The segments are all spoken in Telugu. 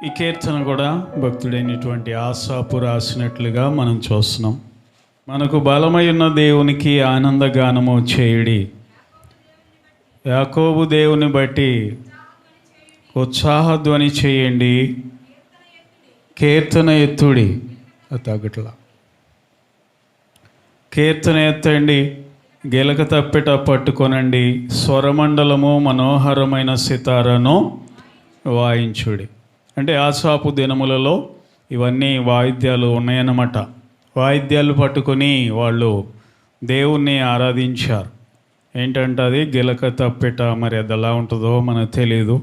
ఈ కీర్తన కూడా భక్తుడైనటువంటి ఆసాపు రాసినట్లుగా మనం చూస్తున్నాం. మనకు బలమైన దేవునికి ఆనందగానము చేయుడి, యాకోబు దేవుని బట్టి ఉత్సాహధ్వని చేయండి, కీర్తన ఎత్తుడి. తగ్గట్లా కీర్తన ఎత్తండి, గిలక తప్పిట పట్టుకొనండి, స్వరమండలము మనోహరమైన సితారను వాయించుడి. అంటే ఆసాపు దినములలో ఇవన్నీ వాయిద్యాలు ఉన్నాయన్నమాట. వాయిద్యాలు పట్టుకొని వాళ్ళు దేవుణ్ణి ఆరాధించారు. ఏంటంటే అది గిలక తప్పిట, మరి అది ఎలా ఉంటుందో మనకు తెలియదు.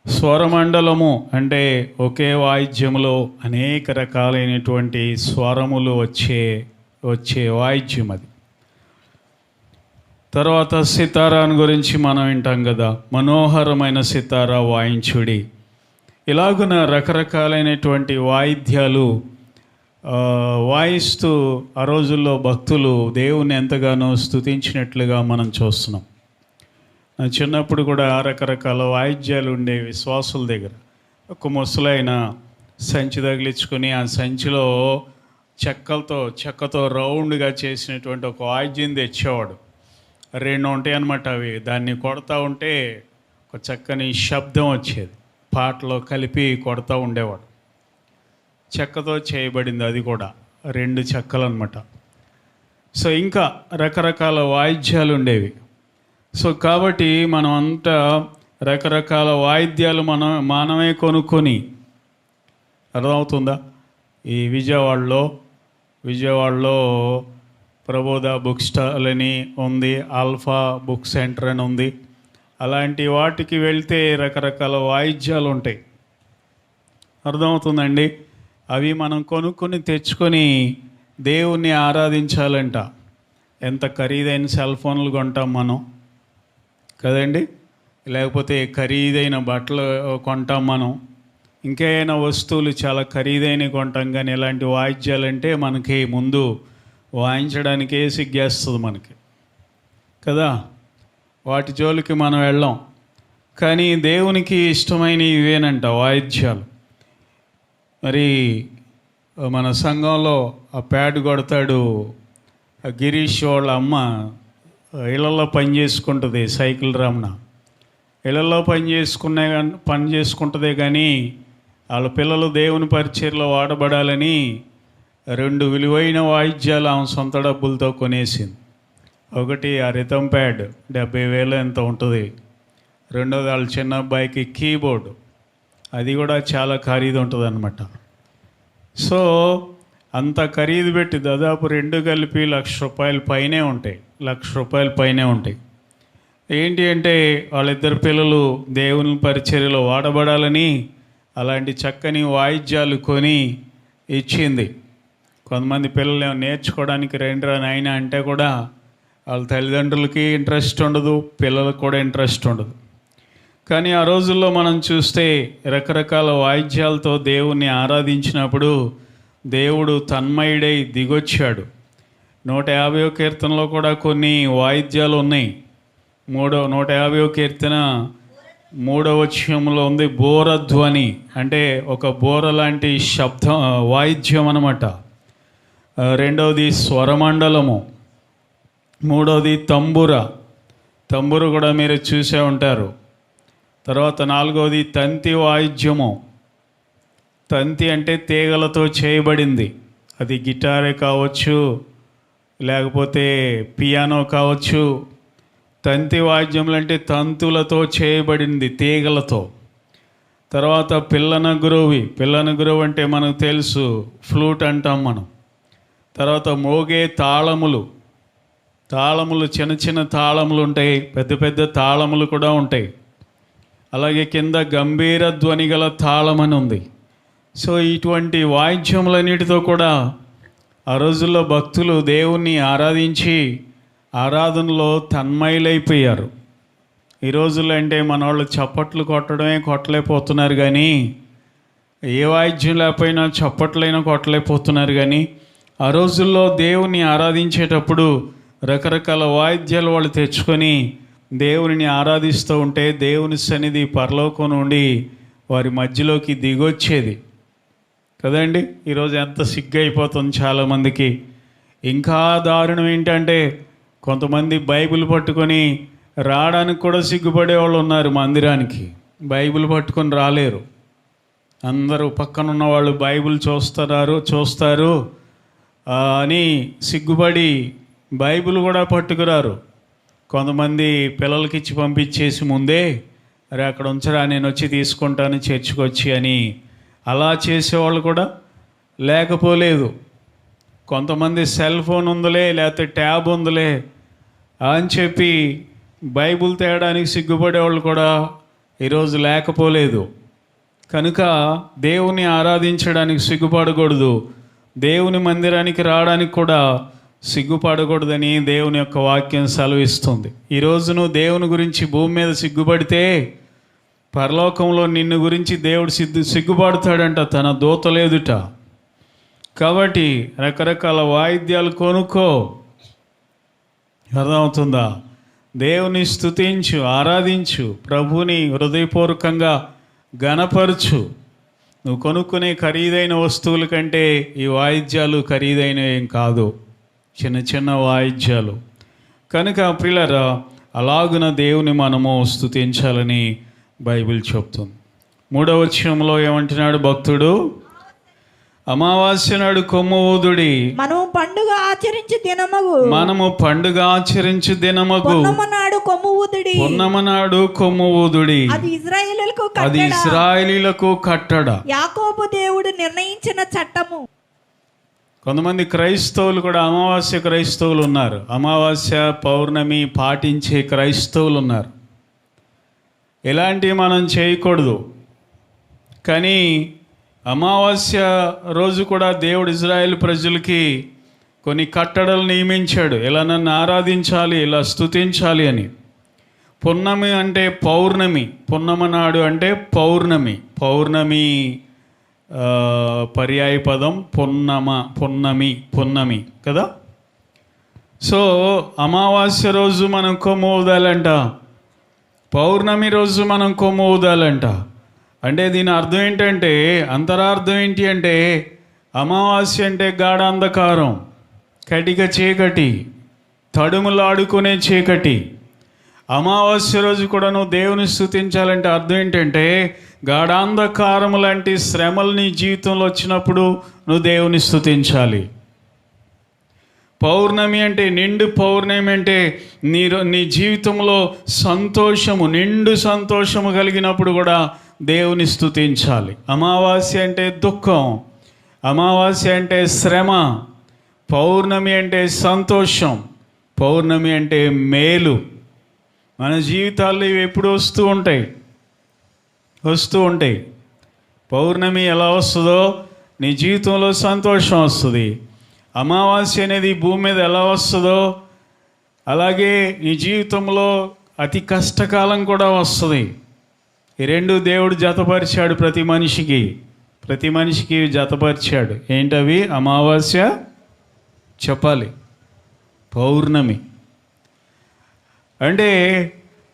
స్వరమండలము అంటే ఒకే వాయిద్యములో అనేక రకాలైనటువంటి స్వరములు వచ్చే వాయిద్యం అది. తర్వాత సితారాను గురించి మనం వింటాం కదా, మనోహరమైన సితారా వాయించుడి. ఇలాగున రకరకాలైనటువంటి వాయిద్యాలు వాయిస్తూ ఆ రోజుల్లో భక్తులు దేవుని ఎంతగానో స్తుతించినట్లుగా మనం చూస్తున్నాం. చిన్నప్పుడు కూడా రకరకాల వాయిద్యాలు ఉండేవి విశ్వాసుల దగ్గర. ఒక ముసలైన సంచి తగిలించుకొని ఆ సంచిలో చెక్కతో రౌండ్గా చేసినటువంటి ఒక వాయిద్యం తెచ్చేవాడు. రెండు ఉంటాయి అన్నమాట. అవి దాన్ని కొడతా ఉంటే ఒక చక్కని శబ్దం వచ్చేది. పాటలో కలిపి కొడతా ఉండేవాడు. చెక్కతో చేయబడింది, అది కూడా 2 చెక్కలు అన్నమాట. సో ఇంకా రకరకాల వాయిద్యాలు ఉండేవి. సో కాబట్టి మనం అంతా రకరకాల వాయిద్యాలు మనమే కొనుక్కొని, అర్థమవుతుందా? ఈ విజయవాడలో ప్రబోధ బుక్ స్టాల్ అని ఉంది, ఆల్ఫా బుక్ సెంటర్ అని ఉంది. అలాంటి వాటికి వెళ్తే రకరకాల వాయిద్యాలు ఉంటాయి, అర్థమవుతుందండి. అవి మనం కొనుక్కొని తెచ్చుకొని దేవుణ్ణి ఆరాధించాలంట. ఎంత ఖరీదైన సెల్ ఫోన్లు కొంటాం మనం కదండి, లేకపోతే ఖరీదైన బట్టలు కొంటాం మనం, ఇంకేమైనా వస్తువులు చాలా ఖరీదైనవి కొంటాం. కానీ ఇలాంటి వాయిద్యాలంటే మనకి ముందు వాయించడానికే సిగ్గేస్తుంది మనకి కదా, వాటి జోలికి మనం వెళ్ళాం. కానీ దేవునికి ఇష్టమైన ఇవేనంట వాయిద్యాలు. మరి మన సంఘంలో ఆ ప్యాడ్ కొడతాడు, గిరీష్ వాళ్ళ అమ్మ ఇళ్లలో పని చేసుకుంటుంది, సైకిల్ రమణ ఇళ్లలో పని చేసుకుంటుందే కానీ వాళ్ళ పిల్లలు దేవుని పరిచర్లో వాడబడాలని 2 విలువైన వాయిద్యాలు ఆమె సొంత డబ్బులతో కొనేసింది. ఒకటి ఆ రిథం ప్యాడ్ 70,000 ఎంత ఉంటుంది. రెండోది వాళ్ళ చిన్న అబ్బాయికి కీబోర్డు, అది కూడా చాలా ఖరీదు ఉంటుంది అన్నమాట. సో అంత ఖరీదు పెట్టి దాదాపు 2 కలిపి ₹1,00,000 పైనే ఉంటాయి, ₹1,00,000 పైనే ఉంటాయి. ఏంటి అంటే వాళ్ళిద్దరు పిల్లలు దేవుని పరిచర్యలో వాడబడాలని అలాంటి చక్కని వాయిద్యాలు కొని ఇచ్చింది. కొంతమంది పిల్లలు నేర్చుకోవడానికి రండిరా నాయన అంటే కూడా వాళ్ళ తల్లిదండ్రులకి ఇంట్రెస్ట్ ఉండదు, పిల్లలకు కూడా ఇంట్రెస్ట్ ఉండదు. కానీ ఆ రోజుల్లో మనం చూస్తే రకరకాల వాయిద్యాలతో దేవుణ్ణి ఆరాధించినప్పుడు దేవుడు తన్మయుడై దిగొచ్చాడు. 150వ కీర్తనలో కూడా కొన్ని వాయిద్యాలు ఉన్నాయి. 150వ కీర్తన 3వ వచనంలో ఉంది బోరధ్వని, అంటే ఒక బోర లాంటి శబ్దం వాయిద్యం అన్నమాట. రెండవది స్వరమండలము, మూడవది తంబురు కూడా మీరు చూసే ఉంటారు. తర్వాత 4వది తంతి వాయిద్యము. తంతి అంటే తీగలతో చేయబడింది, అది గిటారే కావచ్చు, లేకపోతే పియానో కావచ్చు. తంతి వాయిద్యములు అంటే తంతులతో చేయబడింది, తీగలతో. తర్వాత పిల్లన గురువు అంటే మనకు తెలుసు, ఫ్లూట్ అంటాం మనం. తర్వాత మోగే తాళములు, చిన్న చిన్న తాళములు ఉంటాయి, పెద్ద పెద్ద తాళములు కూడా ఉంటాయి. అలాగే కింద గంభీర ధ్వని గల తాళం అని ఉంది. సో ఇటువంటి వాయిద్యములన్నిటితో కూడా ఆ రోజుల్లో భక్తులు దేవుణ్ణి ఆరాధించి ఆరాధనలో తన్మయులైపోయారు. ఈ రోజుల్లో అంటే మన వాళ్ళు చప్పట్లు కొట్టలేకపోతున్నారు, కానీ ఏ వాయిద్యం లేకపోయినా చప్పట్లైనా కొట్టలేకపోతున్నారు. కానీ ఆ రోజుల్లో దేవుణ్ణి ఆరాధించేటప్పుడు రకరకాల వాయిద్యాలు వాళ్ళు తెచ్చుకొని దేవుని ఆరాధిస్తూ ఉంటే దేవుని సన్నిధి పరలోకం నుండి వారి మధ్యలోకి దిగొచ్చేది కదండి. ఈరోజు ఎంత సిగ్గు అయిపోతుంది చాలామందికి. ఇంకా దారుణం ఏంటంటే కొంతమంది బైబిల్ పట్టుకొని రావడానికి కూడా సిగ్గుపడే వాళ్ళు ఉన్నారు మందిరానికి. బైబిల్ పట్టుకొని రాలేరు. అందరూ పక్కన ఉన్న వాళ్ళు బైబిల్ చూస్తారు అని సిగ్గుపడి బైబిల్ కూడా పట్టుకురారు. కొంతమంది పిల్లలకి ఇచ్చి పంపించేసి ముందే అరే అక్కడ ఉంచరా నేను వచ్చి తీసుకుంటాను చర్చికి వచ్చి అని అలా చేసేవాళ్ళు కూడా లేకపోలేదు. కొంతమంది సెల్ ఫోన్ ఉందిలే లేకపోతే ట్యాబ్ ఉందిలే అని చెప్పి బైబిల్ తేయడానికి సిగ్గుపడేవాళ్ళు కూడా ఈరోజు లేకపోలేదు. కనుక దేవుని ఆరాధించడానికి సిగ్గుపడకూడదు, దేవుని మందిరానికి రావడానికి కూడా సిగ్గుపడకూడదని దేవుని యొక్క వాక్యం సెలవిస్తుంది. ఈరోజు నువ్వు దేవుని గురించి భూమి మీద సిగ్గుపడితే పరలోకంలో నిన్ను గురించి దేవుడు సిగ్గుపడతాడంట తన దూతలు ఎదుట. కాబట్టి రకరకాల వాయిద్యాలు కొనుక్కో, అర్థమవుతుందా? దేవుని స్తుతించు, ఆరాధించు, ప్రభుని హృదయపూర్వకంగా ఘనపరచు. నువ్వు కొనుక్కునే ఖరీదైన వస్తువుల కంటే ఈ వాయిద్యాలు ఖరీదైనవి ఏం కాదు, చిన్న చిన్న వాయిద్యాలు. కనుక ప్రియులారా, అలాగున దేవుని మనము స్తుతించాలని బైబిల్ చెప్తుంది. 3వ వచనంలో ఏమంటున్నాడు భక్తుడు? అమావాస్య నాడు కొమ్ము ఊదుడి, మనము పండుగ ఆచరించు దినమగు పున్నమనాడు కొమ్ము ఊదుడి, అది ఇశ్రాయేలీయులకు కట్టడ, యాకోబు దేవుడు నిర్ణయించిన చట్టము. కొంతమంది క్రైస్తవులు కూడా అమావాస్య క్రైస్తవులు ఉన్నారు, అమావాస్య పౌర్ణమి పాటించే క్రైస్తవులు ఉన్నారు. ఇలాంటివి మనం చేయకూడదు. కానీ అమావాస్య రోజు కూడా దేవుడు ఇజ్రాయేల్ ప్రజలకి కొన్ని కట్టడలు నియమించాడు, ఇలా నన్ను ఆరాధించాలి, ఇలా స్తుతించాలి అని. పున్నమి అంటే పౌర్ణమి, పున్నమనాడు అంటే పౌర్ణమి పర్యాయ పదం పున్నమి కదా. సో అమావాస్య రోజు మనం కొమ్ము ఊదాలంట, పౌర్ణమి రోజు మనం కొమ్ము ఊదాలంట. అంటే దీని అర్థం ఏంటంటే, అంతరార్థం ఏంటి అంటే, అమావాస్య అంటే గాఢ అంధకారం, కటిక చీకటి, తడుములాడుకునే చీకటి. అమావాస్య రోజు కూడా నువ్వు దేవుని స్తుతించాలంటే అర్థం ఏంటంటే, గాఢాంధకారం లాంటి శ్రమలు నీ జీవితంలో వచ్చినప్పుడు నువ్వు దేవుని స్తుతించాలి. పౌర్ణమి అంటే, నిండు పౌర్ణమి అంటే నీ జీవితంలో నిండు సంతోషము కలిగినప్పుడు కూడా దేవుని స్తుతించాలి. అమావాస్య అంటే దుఃఖం, అమావాస్య అంటే శ్రమ, పౌర్ణమి అంటే సంతోషం, పౌర్ణమి అంటే మేలు. మన జీవితాల్లో ఇవి ఎప్పుడు వస్తూ ఉంటాయి. పౌర్ణమి ఎలా వస్తుందో నీ జీవితంలో సంతోషం వస్తుంది. అమావాస్య అనేది భూమి మీద ఎలా వస్తుందో అలాగే నీ జీవితంలో అతి కష్టకాలం కూడా వస్తుంది. ఈ రెండు దేవుడు జతపరిచాడు, ప్రతి మనిషికి జతపరిచాడు. ఏంటవి? అమావాస్య చెప్పాలి, పౌర్ణమి. అంటే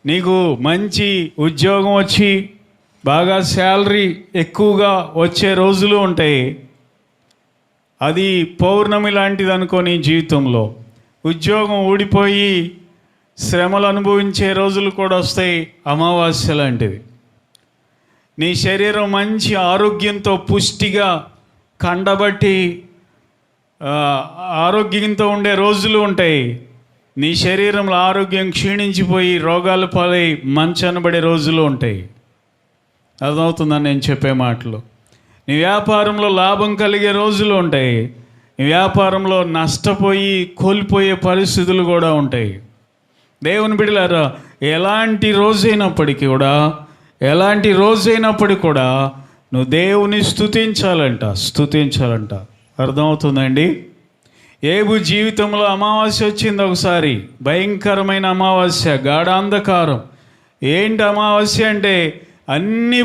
నీకు మంచి ఉద్యోగం వచ్చి బాగా శాలరీ ఎక్కువగా వచ్చే రోజులు ఉంటాయి, అది పౌర్ణమి లాంటిది అనుకో. నీ జీవితంలో ఉద్యోగం ఊడిపోయి శ్రమలు అనుభవించే రోజులు కూడా వస్తాయి, అమావాస్య లాంటిది. నీ శరీరం మంచి ఆరోగ్యంతో పుష్టిగా కండబట్టి ఆరోగ్యంతో ఉండే రోజులు ఉంటాయి. నీ శరీరంలో ఆరోగ్యం క్షీణించిపోయి రోగాలు పాలై మంచనబడే రోజులు ఉంటాయి. అర్థమవుతుందని నేను చెప్పే మాటలు. నీ వ్యాపారంలో లాభం కలిగే రోజులు ఉంటాయి, నీ వ్యాపారంలో నష్టపోయి కోల్పోయే పరిస్థితులు కూడా ఉంటాయి. దేవుని బిడ్డలారా, ఎలాంటి రోజైనప్పటికీ కూడా నువ్వు దేవుని స్తుతించాలంట. అర్థమవుతుందండి? ఏబు జీవితంలో అమావాస్య వచ్చింది ఒకసారి, భయంకరమైన అమావాస్య, గాఢాంధకారం. ఏంటి అమావాస్య అంటే అన్నీ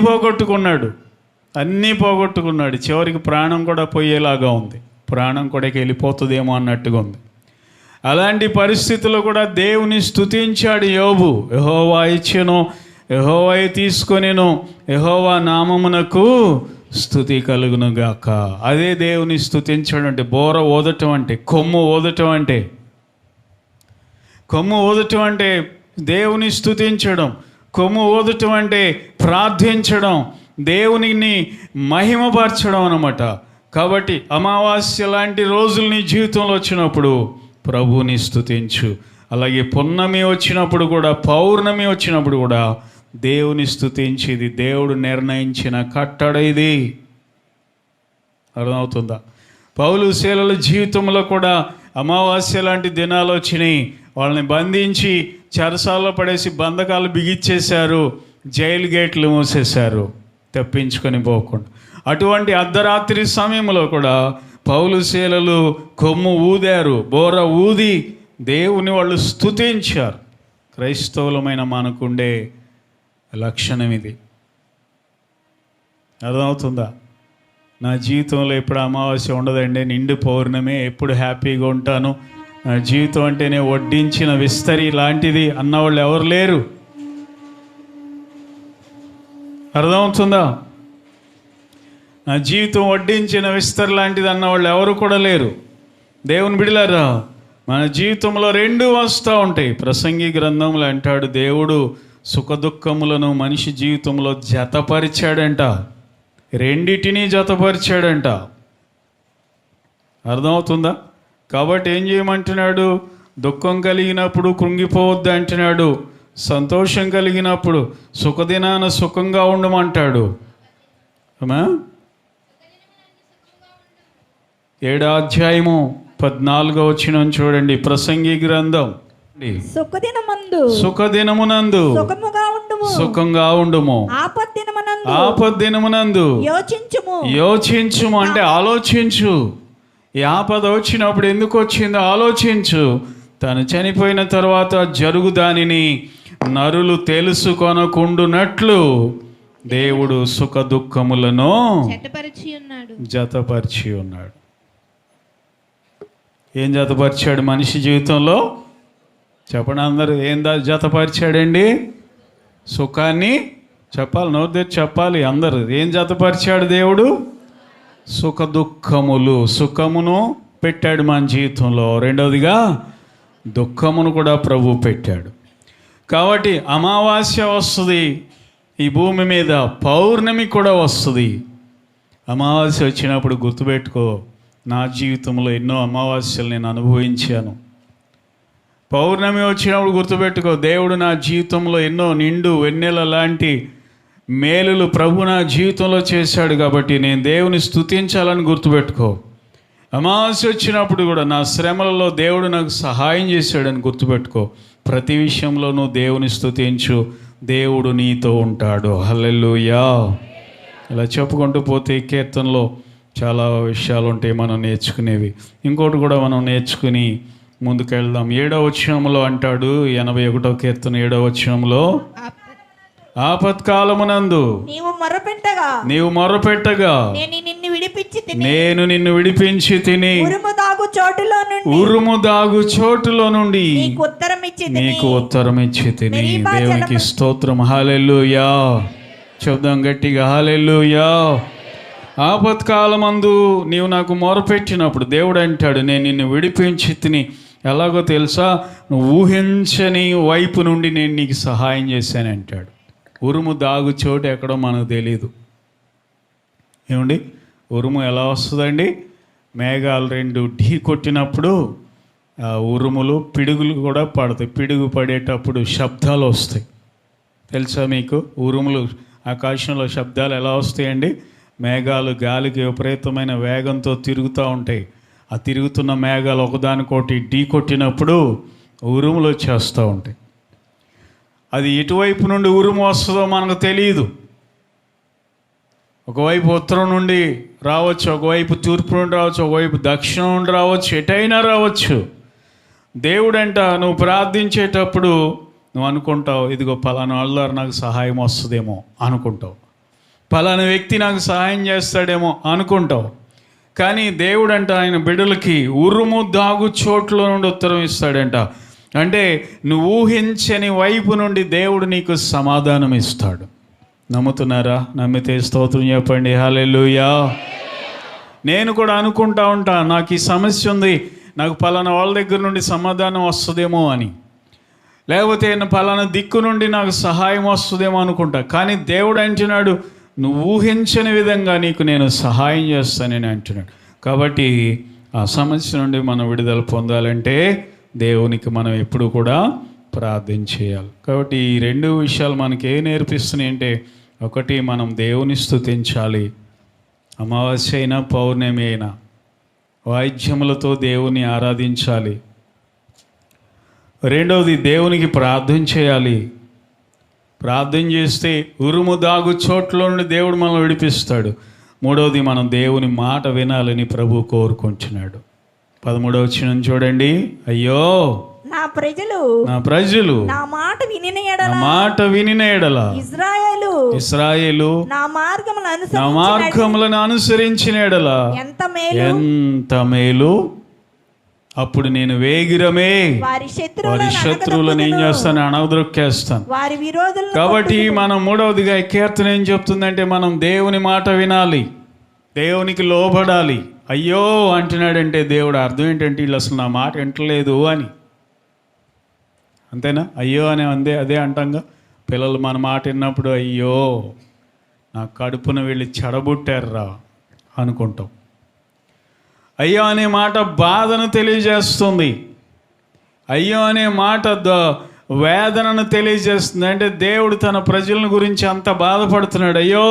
పోగొట్టుకున్నాడు. చివరికి ప్రాణం కూడా పోయేలాగా ఉంది, ప్రాణం కూడా వెళ్ళిపోతుందేమో అన్నట్టుగా ఉంది. అలాంటి పరిస్థితుల్లో కూడా దేవుని స్తుతించాడు యోబు. యెహోవా ఇచ్చెను, యెహోవాయే తీసుకొనెను, యెహోవా నామమునకు స్తుతి కలుగును గాక. అదే దేవుని స్తుతించడం అంటే, బోర ఊదటం అంటే, కొమ్ము ఊదటం అంటే. కొమ్ము ఊదటం అంటే దేవుని స్తుతించడం, కొమ్ము ఊదటం అంటే ప్రార్థించడం, దేవునిని మహిమపరచడం అన్నమాట. కాబట్టి అమావాస్య లాంటి రోజులు నీ జీవితంలో వచ్చినప్పుడు ప్రభువుని స్తుతించు. అలాగే పున్నమి వచ్చినప్పుడు కూడా, పౌర్ణమి వచ్చినప్పుడు కూడా దేవుని స్తుతించేది దేవుడు నిర్ణయించిన కట్టడ ఇది. అర్థమవుతుందా? పౌలు శీలల జీవితంలో కూడా అమావాస్య లాంటి దినాలు వచ్చినాయి. వాళ్ళని బంధించి చెరసాల్లో పడేసి బంధకాలు బిగిచ్చేశారు, జైలు గేట్లు మూసేశారు తప్పించుకొని పోకుండా. అటువంటి అర్ధరాత్రి సమయంలో కూడా పౌలు శీలలు కొమ్ము ఊదారు, బోర ఊది దేవుని వాళ్ళు స్తుతించారు. క్రైస్తవులమైన మనకుండే లక్షణం ఇది. అర్థమవుతుందా? నా జీవితంలో ఎప్పుడు అమావాస్య ఉండదండి, నిండు పౌర్ణమే, ఎప్పుడు హ్యాపీగా ఉంటాను, నా జీవితం అంటేనే వడ్డించిన విస్తరి లాంటిది అన్నవాళ్ళు ఎవరు లేరు. అర్థమవుతుందా? నా జీవితం వడ్డించిన విస్తరి లాంటిది అన్నవాళ్ళు ఎవరు కూడా లేరు. దేవుని బిడ్డలారా, మన జీవితంలో రెండు వస్తూ ఉంటాయి. ప్రసంగి గ్రంథంలో అంటాడు, దేవుడు సుఖదుఖములను మనిషి జీవితంలో జతపరిచాడంట, రెండిటినీ జతపరిచాడంట. అర్థమవుతుందా? కాబట్టి ఏం చేయమంటున్నాడు? దుఃఖం కలిగినప్పుడు కృంగిపోవద్దు అంటున్నాడు, సంతోషం కలిగినప్పుడు సుఖదినాన సుఖంగా ఉండమంటాడు. 7వ అధ్యాయము 14వ వచనం చూడండి. ప్రసంగి గ్రంథం. సుఖదినమునందు సుఖంగా ఉండుము, ఆపద్దినమునందు యోచించుము అంటే ఆలోచించు. ఈ ఆపద వచ్చినప్పుడు ఎందుకు వచ్చిందో ఆలోచించు. తను చనిపోయిన తర్వాత జరుగు దానిని నరులు తెలుసుకొనకుండునట్లు దేవుడు సుఖ దుఃఖములను జతపరిచి ఉన్నాడు. ఏం జతపరిచాడు మనిషి జీవితంలో? చెప్పండి అందరూ, ఏం జతపరిచాడండి? సుఖాన్ని చెప్పాలి, నోరు తెచ్చి చెప్పాలి అందరూ. ఏం జతపరిచాడు దేవుడు? సుఖ దుఃఖములు. సుఖమును పెట్టాడు మన జీవితంలో, రెండవదిగా దుఃఖమును కూడా ప్రభు పెట్టాడు. కాబట్టి అమావాస్య వస్తుంది ఈ భూమి మీద, పౌర్ణమి కూడా వస్తుంది. అమావాస్య వచ్చినప్పుడు గుర్తుపెట్టుకో, నా జీవితంలో ఎన్నో అమావాస్యలు నేను అనుభవించాను. పౌర్ణమి వచ్చినప్పుడు గుర్తుపెట్టుకో, దేవుడు నా జీవితంలో ఎన్నో నిండు వెన్నెల లాంటి మేలులు ప్రభు నా జీవితంలో చేశాడు. కాబట్టి నేను దేవుని స్తుతించాలని గుర్తుపెట్టుకో. అమావాస్య వచ్చినప్పుడు కూడా నా శ్రమలలో దేవుడు నాకు సహాయం చేశాడని గుర్తుపెట్టుకో. ప్రతి విషయంలోనూ దేవుని స్తుతించు, దేవుడు నీతో ఉంటాడు. హల్లెలూయా. ఇలా చెప్పుకుంటూ పోతే కీర్తనలో చాలా విషయాలు ఉంటాయి మనం నేర్చుకునేవి. ఇంకోటి కూడా మనం నేర్చుకుని ముందుకెళ్దాం. 7వ వచనంలో అంటాడు, 81వ కీర్తన 7వ వచనంలో, ఆపత్కాలమునందు నీవు మొర్రపెట్టగా నేను నిన్ను విడిపించి తిని ఉరుము దాగు చోటులో నుండి నీకు ఉత్తరం ఇచ్చి తిని. దేవునికి స్తోత్రం. హల్లెలూయా. చెప్దాం గట్టిగా, హల్లెలూయా. ఆపత్కాలమందు నీవు నాకు మొరపెట్టినప్పుడు దేవుడు అంటాడు, నేను నిన్ను విడిపించి తిని. ఎలాగో తెలుసా? నువ్వు ఊహించని వైపు నుండి నేను నీకు సహాయం చేశాను అంటాడు. ఉరుము దాగు చోటు ఎక్కడో మనకు తెలీదు. ఏమండి, ఉరుము ఎలా వస్తుందండి? మేఘాలు రెండు ఢీ కొట్టినప్పుడు ఉరుములు, పిడుగులు కూడా పడతాయి. పిడుగు పడేటప్పుడు శబ్దాలు వస్తాయి. తెలుసా మీకు? ఉరుములు ఆకాశంలో శబ్దాలు ఎలా వస్తాయండి? మేఘాలు గాలికి విపరీతమైన వేగంతో తిరుగుతూ ఉంటాయి. ఆ తిరుగుతున్న మేఘాలు ఒకదానికోటి ఢీ కొట్టినప్పుడు ఉరుములు వచ్చేస్తూ ఉంటాయి. అది ఎటువైపు నుండి ఉరుము వస్తుందో మనకు తెలియదు. ఒకవైపు ఉత్తరం నుండి రావచ్చు, ఒకవైపు తూర్పు నుండి రావచ్చు, ఒకవైపు దక్షిణం నుండి రావచ్చు, ఎటైనా రావచ్చు. దేవుడంట నువ్వు ప్రార్థించేటప్పుడు నువ్వు అనుకుంటావు, ఇదిగో పలానా వాళ్ళ ద్వారా నాకు సహాయం వస్తుందేమో అనుకుంటావు, పలానా వ్యక్తి నాకు సహాయం చేస్తాడేమో అనుకుంటావు. కానీ దేవుడంట ఆయన బిడ్డలకి ఉరుము దాగు చోట్ల నుండి ఉత్తరం ఇస్తాడంట. అంటే నువ్వు ఊహించని వైపు నుండి దేవుడు నీకు సమాధానం ఇస్తాడు. నమ్ముతున్నారా? నమ్మితే స్తోత్రం చెప్పండి. హల్లెలూయా. నేను కూడా అనుకుంటా ఉంటా, నాకు ఈ సమస్య ఉంది, నాకు పలానా వాళ్ళ దగ్గర నుండి సమాధానం వస్తుందేమో అని, లేకపోతే పలానా దిక్కు నుండి నాకు సహాయం వస్తుందేమో అనుకుంటా. కానీ దేవుడు అంటున్నాడు, నువ్వు ఊహించని విధంగా నీకు నేను సహాయం చేస్తానని అంటున్నాడు. కాబట్టి ఆ సమస్య నుండి మనం విడుదల పొందాలంటే దేవునికి మనం ఎప్పుడు కూడా ప్రార్థన చేయాలి. కాబట్టి ఈ రెండు విషయాలు మనకి ఏం నేర్పిస్తున్నాయి అంటే, ఒకటి మనం దేవుని స్తుతించాలి, అమావాస్య అయినా పౌర్ణమి అయినా వాయిద్యములతో దేవుని ఆరాధించాలి. రెండవది దేవునికి ప్రార్థన చేయాలి. ప్రార్థన చేస్తే ఉరుము దాగు చోట్ల నుండి దేవుడు మనం విడిపిస్తాడు. మూడవది మనం దేవుని మాట వినాలని ప్రభు కోరుకుంటున్నాడు. 13వ వచనం చూడండి. అయ్యో నా ప్రజలు నా మాట వినిన ఎడల ఇశ్రాయేలు నా మార్గములను అనుసరించిన ఎడల ఎంత మేలు. అప్పుడు నేను వేగిరమే వారి శత్రువులను ఏం చేస్తాను? అణగద్రొక్కేస్తాను. కాబట్టి మనం మూడవదిగా కీర్తన ఏం చెప్తుందంటే, మనం దేవుని మాట వినాలి, దేవునికి లోబడాలి. అయ్యో అంటున్నాడంటే దేవుడు అర్థం ఏంటంటే, వీళ్ళు అసలు నా మాట వింటలేదు అని. అంతేనా? అయ్యో అని అదే అంటాంగా. పిల్లలు మన మాట విన్నప్పుడు అయ్యో నా కడుపున వీళ్ళు చెడబుట్టారురా అనుకుంటాం. అయ్యో అనే మాట బాధను తెలియజేస్తుంది. అయ్యో అనే మాట వేదనను తెలియజేస్తుంది. అంటే దేవుడు తన ప్రజల గురించి అంత బాధపడుతున్నాడు. అయ్యో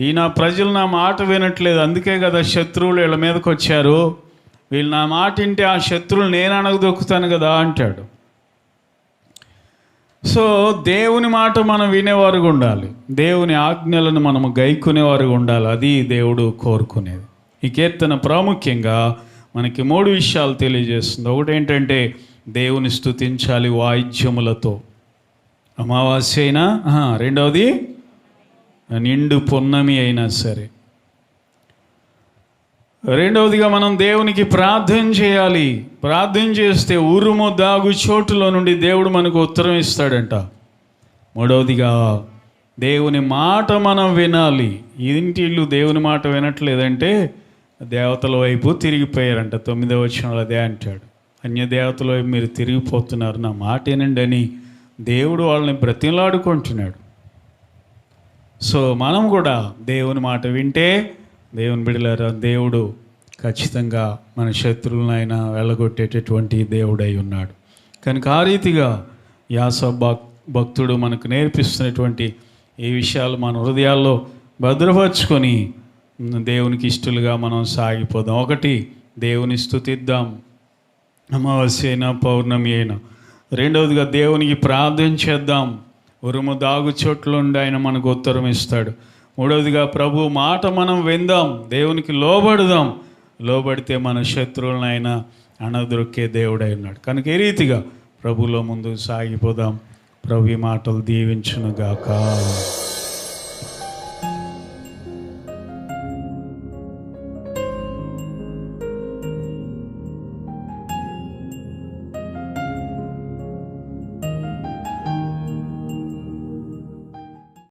ఈ నా ప్రజలు నా మాట వినట్లేదు, అందుకే కదా శత్రువులు వీళ్ళ మీదకి వచ్చారు, వీళ్ళు నా మాట వింటే ఆ శత్రువులు నేను అణగదొక్కుతాను కదా అంటాడు. సో దేవుని మాట మనం వినేవారుగా ఉండాలి, దేవుని ఆజ్ఞలను మనము గైకునేవారుగా ఉండాలి. అది దేవుడు కోరుకునేది. ఈ కీర్తన ప్రాముఖ్యంగా మనకి 3 విషయాలు తెలియజేస్తుంది. ఒకటి ఏంటంటే, దేవుని స్తుతించాలి వాయిద్యములతో, అమావాస్య అయినా, రెండవది నిండు పున్నమి అయినా సరే. రెండవదిగా మనం దేవునికి ప్రార్థన చేయాలి. ప్రార్థన చేస్తే ఉరుము దాగు చోటులో నుండి దేవుడు మనకు ఉత్తరం ఇస్తాడంట. మూడవదిగా దేవుని మాట మనం వినాలి. ఇంటిళ్ళు దేవుని మాట వినట్లేదంటే దేవతల వైపు తిరిగిపోయారంట. 9వ వచనంలో అదే అంటాడు, అన్య దేవతల వైపు మీరు తిరిగిపోతున్నారు, నా మాట వినండి అని దేవుడు వాళ్ళని బ్రతిమలాడుకుంటున్నాడు. సో మనం కూడా దేవుని మాట వింటే, దేవుని బిడ్డలారా, దేవుడు ఖచ్చితంగా మన శత్రువులనైనా వెళ్ళగొట్టేటటువంటి దేవుడై ఉన్నాడు. కనుక ఆ రీతిగా భక్తుడు మనకు నేర్పిస్తున్నటువంటి ఈ విషయాలు మన హృదయాల్లో భద్రపరుచుకొని దేవునికి ఇష్టలుగా మనం సాగిపోదాం. ఒకటి, దేవుని స్తుతిద్దాం, అమావాస్య అయినా పౌర్ణమి అయినా. రెండవదిగా దేవునికి ప్రార్థన చేద్దాం, ఉరుము దాగు చోట్ల ఉండి ఆయన మనకు ఉత్తరం ఇస్తాడు. మూడవదిగా ప్రభు మాట మనం విందాం, దేవునికి లోబడదాం. లోబడితే మన శత్రువులనైనా అణదొక్కే దేవుడై ఉన్నాడు. కనుక ఈ రీతిగా ప్రభులో ముందుకు సాగిపోదాం. ప్రభు ఈ మాటలు దీవించునుగాక.